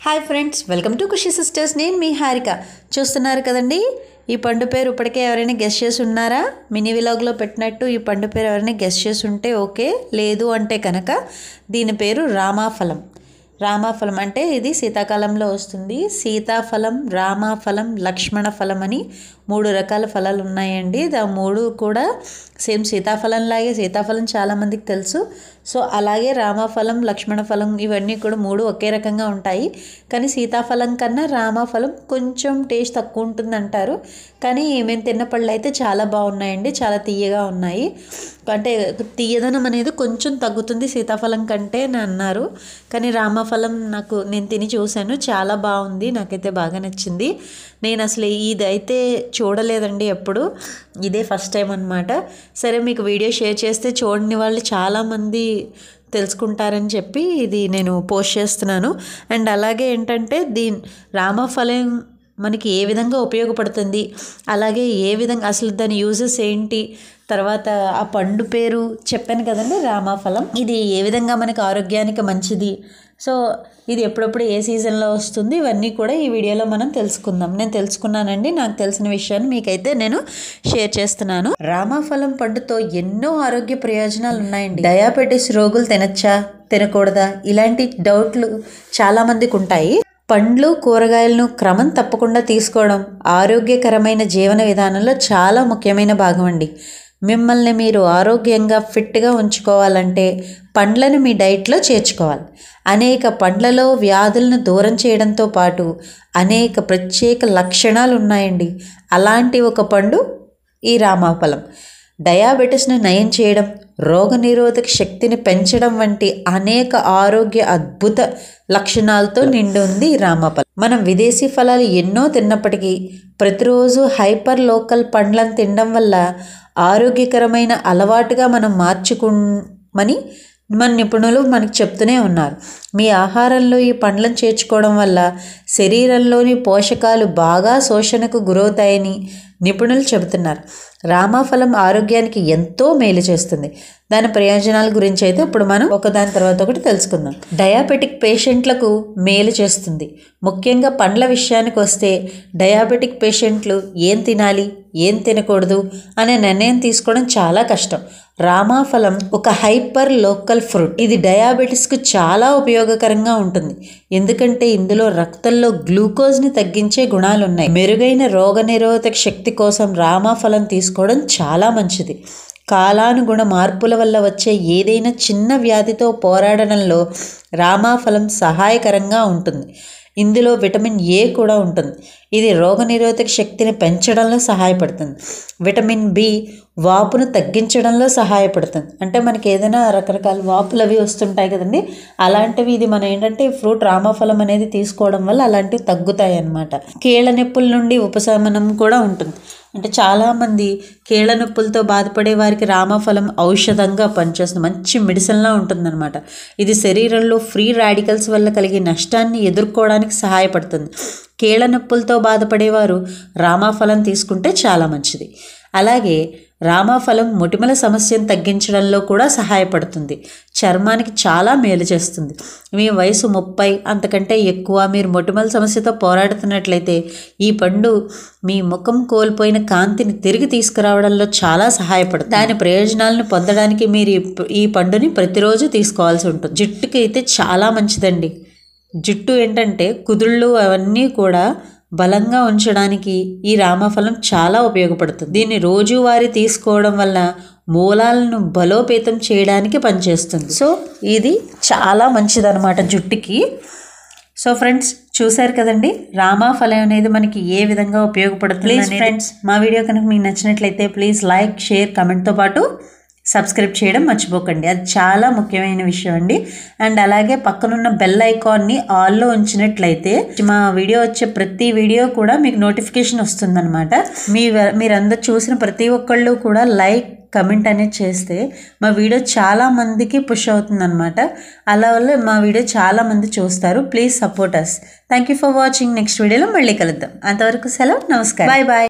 Hi friends, welcome to Khushi sisters. నేను మీ హారిక. చూస్తున్నారు కదండి, ఈ పండు పేరు ఇప్పటికే ఎవరైనా గెస్ చేసి ఉన్నారా? మినీ వ్లాగ్లో పెట్టినట్టు ఈ పండు పేరు ఎవరైనా గెస్ చేసి ఉంటే ఓకే, లేదు అంటే కనుక దీని పేరు రామాఫలం. రామాఫలం అంటే ఇది శీతాకాలంలో వస్తుంది. సీతాఫలం, రామాఫలం, లక్ష్మణ ఫలం అని 3 రకాల ఫలాలు ఉన్నాయండి. ఆ 3 కూడా సేమ్ సీతాఫలంలాగే. సీతాఫలం చాలామందికి తెలుసు. సో అలాగే రామాఫలం, లక్ష్మణ ఫలం ఇవన్నీ కూడా 3 ఒకే రకంగా ఉంటాయి. కానీ సీతాఫలం కన్నా రామాఫలం కొంచెం టేస్ట్ తక్కువ ఉంటుంది అంటారు. కానీ మేము తిన్న పళ్ళు అయితే చాలా బాగున్నాయండి, చాలా తీయగా ఉన్నాయి. అంటే తీయదనం అనేది కొంచెం తగ్గుతుంది సీతాఫలం కంటే అని అన్నారు. కానీ రామాఫలం నేను తిని చూశాను, చాలా బాగుంది, నాకైతే బాగా నచ్చింది. నేను అసలు ఇదైతే చూడలేదండి ఎప్పుడు, ఇదే ఫస్ట్ టైం అనమాట. సరే, మీకు వీడియో షేర్ చేస్తే చూడని వాళ్ళు చాలామంది తెలుసుకుంటారని చెప్పి ఇది నేను పోస్ట్ చేస్తున్నాను. అండ్ అలాగే ఏంటంటే రామఫలం మనకి ఏ విధంగా ఉపయోగపడుతుంది, అలాగే ఏ విధంగా అసలు దాని యూజెస్ ఏంటి, తర్వాత ఆ పండు పేరు చెప్పాను కదండి రామాఫలం, ఇది ఏ విధంగా మనకి ఆరోగ్యానికి మంచిది, సో ఇది ఎప్పుడప్పుడు ఏ సీజన్లో వస్తుంది, ఇవన్నీ కూడా ఈ వీడియోలో మనం తెలుసుకుందాం. నేను తెలుసుకున్నానండి, నాకు తెలిసిన విషయాన్ని మీకైతే నేను షేర్ చేస్తున్నాను. రామాఫలం పండుతో ఎన్నో ఆరోగ్య ప్రయోజనాలు ఉన్నాయండి. డయాబెటీస్ రోగులు తినచ్చా తినకూడదా ఇలాంటి డౌట్లు చాలామందికి ఉంటాయి. పండ్లు, కూరగాయలను క్రమం తప్పకుండా తీసుకోవడం ఆరోగ్యకరమైన జీవన విధానంలో చాలా ముఖ్యమైన భాగం అండి. మిమ్మల్ని మీరు ఆరోగ్యంగా ఫిట్గా ఉంచుకోవాలంటే పండ్లను మీ డైట్లో చేర్చుకోవాలి. అనేక పండ్లలో వ్యాధులను దూరం చేయడంతో పాటు అనేక ప్రత్యేక లక్షణాలు ఉన్నాయండి. అలాంటి ఒక పండు ఈ రామాఫలం. డయాబెటీస్ను నయం చేయడం, రోగనిరోధక శక్తిని పెంచడం వంటి అనేక ఆరోగ్య అద్భుత లక్షణాలతో నిండి ఉంది ఈ రామాఫలం. మనం విదేశీ ఫలాలు ఎన్నో తిన్నప్పటికీ ప్రతిరోజు హైపర్ లోకల్ పండ్లను తినడం వల్ల ఆరోగ్యకరమైన అలవాటుగా మనం మార్చుకోమని మన నిపుణులు మనకు చెప్తూనే ఉన్నారు. మీ ఆహారంలో ఈ పండ్లను చేర్చుకోవడం వల్ల శరీరంలోని పోషకాలు బాగా శోషణకు గురవుతాయని నిపుణులు చెబుతున్నారు. రామాఫలం ఆరోగ్యానికి ఎంతో మేలు చేస్తుంది. దాని ప్రయోజనాల గురించి అయితే ఇప్పుడు మనం ఒకదాని తర్వాత ఒకటి తెలుసుకుందాం. డయాబెటిక్ పేషెంట్లకు మేలు చేస్తుంది. ముఖ్యంగా పండ్ల విషయానికి వస్తే డయాబెటిక్ పేషెంట్లు ఏం తినాలి, ఏం తినకూడదు అనే నిర్ణయం తీసుకోవడం చాలా కష్టం. రామాఫలం ఒక హైపర్ లోకల్ ఫ్రూట్. ఇది డయాబెటీస్కు చాలా ఉపయోగకరంగా ఉంటుంది. ఎందుకంటే ఇందులో రక్తంలో గ్లూకోజ్ని తగ్గించే గుణాలు ఉన్నాయి. మెరుగైన రోగనిరోధక శక్తి కోసం రామాఫలం తీసుకోవడం చాలా మంచిది. కాలానుగుణ మార్పుల వల్ల వచ్చే ఏదైనా చిన్న వ్యాధితో పోరాడడంలో రామాఫలం సహాయకరంగా ఉంటుంది. ఇందులో విటమిన్ ఏ కూడా ఉంటుంది. ఇది రోగనిరోధక శక్తిని పెంచడంలో సహాయపడుతుంది. విటమిన్ బి వాపును తగ్గించడంలో సహాయపడుతుంది. అంటే మనకి ఏదైనా రకరకాల వాపులు అవి వస్తుంటాయి కదండి, అలాంటివి ఇది మనం ఏంటంటే ఫ్రూట్ రామాఫలం అనేది తీసుకోవడం వల్ల అలాంటివి తగ్గుతాయి అన్నమాట. కీళ్ళ నొప్పుల నుండి ఉపశమనం కూడా ఉంటుంది. అంటే చాలామంది కీళ్ళ నొప్పులతో బాధపడే వారికి రామాఫలం ఔషధంగా పనిచేస్తుంది, మంచి మెడిసిన్లా ఉంటుందన్నమాట. ఇది శరీరంలో ఫ్రీ రాడికల్స్ వల్ల కలిగే నష్టాన్ని ఎదుర్కోవడానికి సహాయపడుతుంది. కీళ్ళ నొప్పులతో బాధపడేవారు రామాఫలం తీసుకుంటే చాలా మంచిది. అలాగే రామాఫలం మొటిమల సమస్యను తగ్గించడంలో కూడా సహాయపడుతుంది. చర్మానికి చాలా మేలు చేస్తుంది. మీ వయసు 30 అంతకంటే ఎక్కువ, మీరు మొటిమల సమస్యతో పోరాడుతున్నట్లయితే ఈ పండు మీ ముఖం కోల్పోయిన కాంతిని తిరిగి తీసుకురావడంలో చాలా సహాయపడుతుంది. దాని ప్రయోజనాలను పొందడానికి మీరు ఈ పండుని ప్రతిరోజు తీసుకోవాల్సి ఉంటుంది. జుట్టుకి అయితే చాలా మంచిదండి. జుట్టు ఏంటంటే కుదుళ్ళు అవన్నీ కూడా బలంగా ఉంచడానికి ఈ రామాఫలం చాలా ఉపయోగపడుతుంది. దీన్ని రోజువారీ తీసుకోవడం వల్ల మూలాలను బలోపేతం చేయడానికి పనిచేస్తుంది. సో ఇది చాలా మంచిదన్నమాట జుట్టుకి. సో ఫ్రెండ్స్, చూశారు కదండి రామాఫలం అనేది మనకి ఏ విధంగా ఉపయోగపడుతుంది. ప్లీజ్ ఫ్రెండ్స్, మా వీడియో కనుక మీకు నచ్చినట్లయితే ప్లీజ్ లైక్, షేర్, కమెంట్తో పాటు సబ్స్క్రైబ్ చేయడం మర్చిపోకండి. అది చాలా ముఖ్యమైన విషయం అండి. అండ్ అలాగే పక్కనున్న బెల్ ఐకాన్ని ఆల్లో ఉంచినట్లయితే మా వీడియో వచ్చే ప్రతి వీడియో కూడా మీకు నోటిఫికేషన్ వస్తుందన్నమాట. మీరందరూ చూసిన ప్రతి ఒక్కళ్ళు కూడా లైక్, కమెంట్ అనేది చేస్తే మా వీడియో చాలా మందికి పుష్ అవుతుందన్నమాట. అలా వల్ల మా వీడియో చాలా మంది చూస్తారు. Please support us. Thank you for watching. Next వీడియోలో మళ్ళీ కలుద్దాం. అంతవరకు సెలవు, నమస్కారం, బాయ్ బాయ్.